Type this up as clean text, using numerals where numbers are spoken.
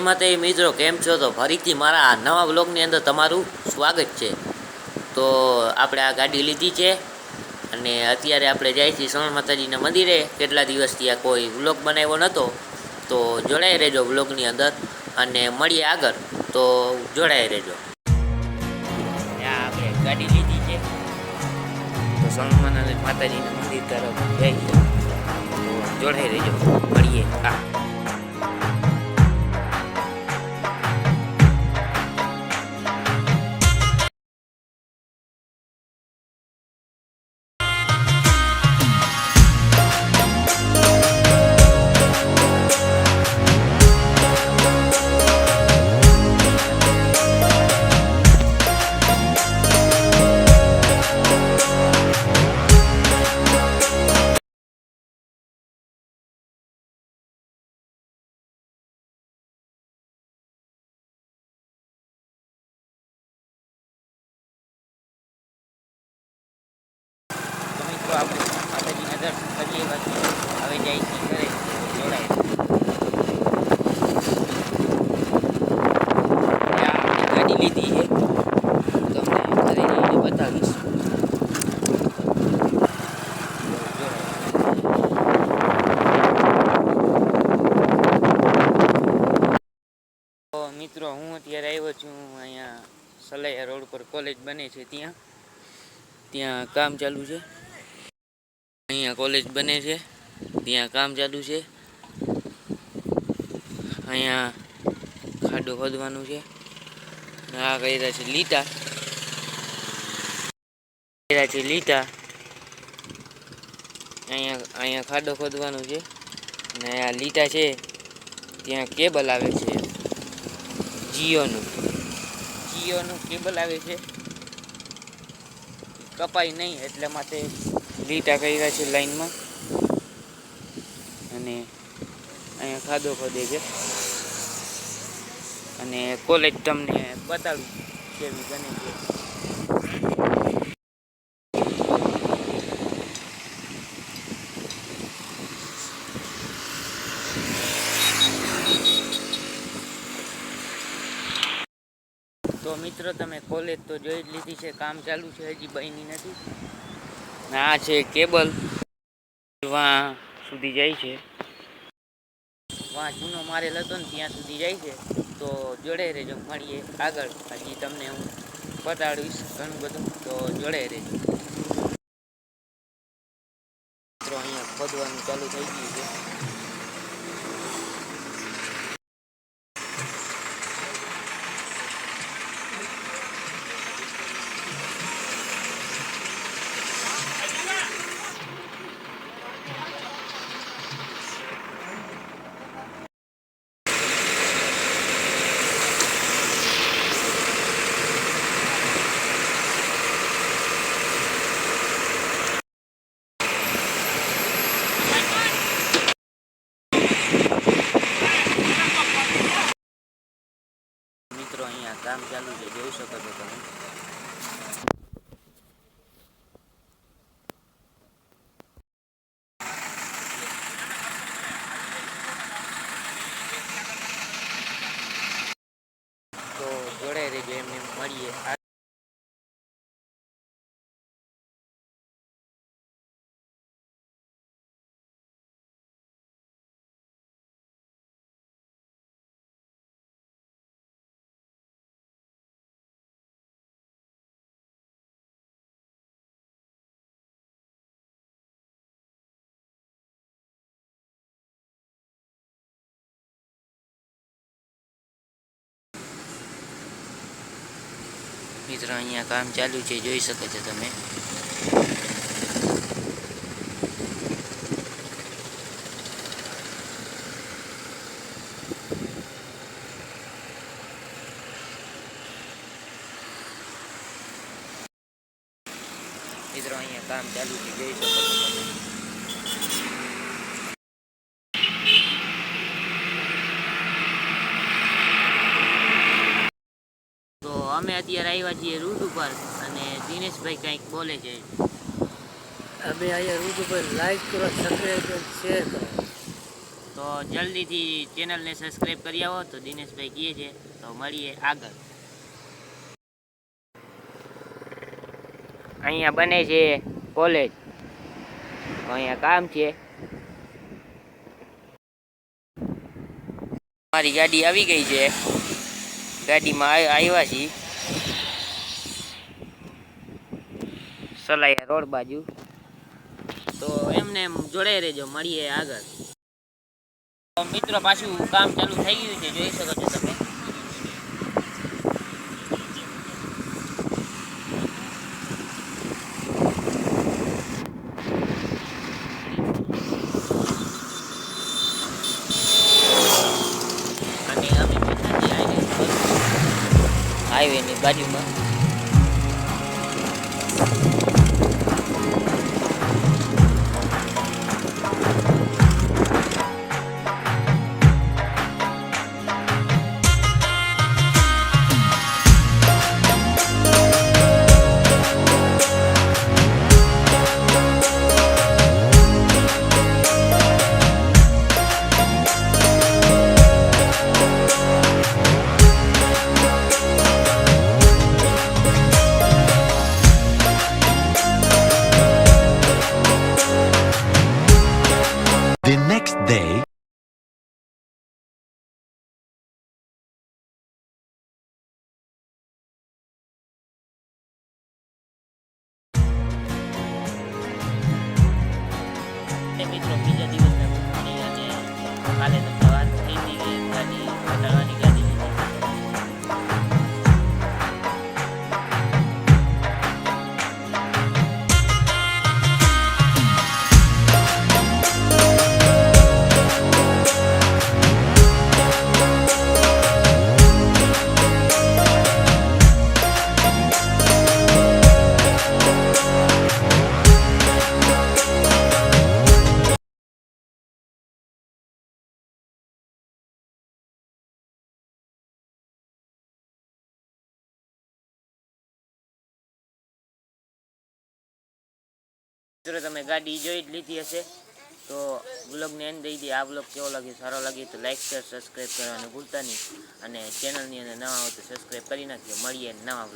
માતાજી મિત્રો, કેમ છો? તો ફરીથી મારા આ નવા વ્લોગની અંદર તમારું સ્વાગત છે। તો આપણે આ ગાડી લીધી છે અને અત્યારે આપણે જાય છીએ સણ માતાજીના મંદિરે। કેટલા દિવસથી આ કોઈ વ્લોગ બનાવ્યો નહોતો, તો જોડાઈ રહેજો વ્લોગની અંદર અને મળીએ આગળ, તો જોડાઈ રહેજો। આપણે ગાડી લીધી છે તો સણ માતાજીના મંદિર તરફ જાય છે, તો જોડાઈ રહેજો, મળીએ। હા, તો આપણે માતાજીના દર્શન કરીએ, બાકી હવે જાય છે ઘરે, જોડાય। ગાડી લીધી છે, તમને ઘરે જઈને બતાવીશ। તો મિત્રો, હું અત્યારે આવ્યો છું અહીંયા સલૈયા રોડ પર કોલેજ બને છે ત્યાં કામ ચાલુ છે। અહીંયા કોલેજ બને છે, ત્યાં કામ ચાલુ છે। અહીંયા ખાડો ખોદવાનું છે, આ કર્યા છે લીટા, અહીંયા ખાડો ખોદવાનું છે ને આ લીટા છે, ત્યાં કેબલ આવે છે, જીઓનું કેબલ આવે છે, કપાય નહીં એટલા માટે લીટા કર્યા છે લાઈનમાં, અને અહીંયા ખાડો ખોદે છે અને કોલેજ તમને બતાડું કેવી બને છે। તો મિત્રો, તમે કોલેજ તો જોઈ જ લીધી છે, કામ ચાલુ છે, હજી બની નથી। આ છે કેબલ, વાં સુધી જાય છે, વાં ચૂનો મારેલ હતો ને ત્યાં સુધી જાય છે। તો જોડે રહેજો, મળીએ આગળ, હજી તમને હું બતાડીશ ઘણું બધું, તો જોડે રહેજો। મિત્રો, અહીંયા ખોદવાનું ચાલુ થઈ ગયું છે। મિત્રો, અહીંયા કામ ચાલુ છે, જોઈ શકો છો તમે। તો જોડાઈ રહેજો, એમને મળીએ। મિત્રો, અહીંયા કામ ચાલુ છે, જોઈ શકો છો તમે। મિત્રો, અહીંયા કામ ચાલુ છે, જોઈ શકો છો તમે। તો અમે અત્યારે આવ્યા છીએ રૂટ ઉપર અને દિનેશભાઈ કંઈક બોલે છે। અમે અહીંયા રૂટ ઉપર લાઈક કરો, સબસ્ક્રાઈબ કરો, શેર કરો। તો જલ્દીથી ચેનલને સબસ્ક્રાઈબ કરી આવો. તો દિનેશભાઈ કહે છે તો મળીએ આગળ. અહીંયા બને છે કોલેજ, તો અહીંયા કામ છે. મારી ગાડી આવી ગઈ છે, ગાડીમાં આવ્યા છીએ સલાયા રોડ બાજુ. તો એમને એમ જોડાઈ રહેજો, મળીએ આગળ. તો મિત્રો પાછું કામ ચાલુ થઈ ગયું છે, જોઈ શકો છો તમે. હાઈવેની બાજુમાં The next day. મિત્રો બીજા દિવસના ગુણવાની અને કાલે તમને વાત થઈ હતી કે ગાડી બદલવાની ગાડી લીધી. મિત્રો તમે ગાડી જોઈ જ લીધી હશે, તો બ્લોગને એન્ડ દઈ દઈએ. આ બ્લોગ કેવો લાગે, સારો લાગે તો લાઈક શેર સબસ્ક્રાઈબ કરવાનું ભૂલતા નહીં, અને ચેનલની અંદર નવા હોય તો સબસ્ક્રાઈબ કરી નાખજો. મળીએ નવા બ્લોગ.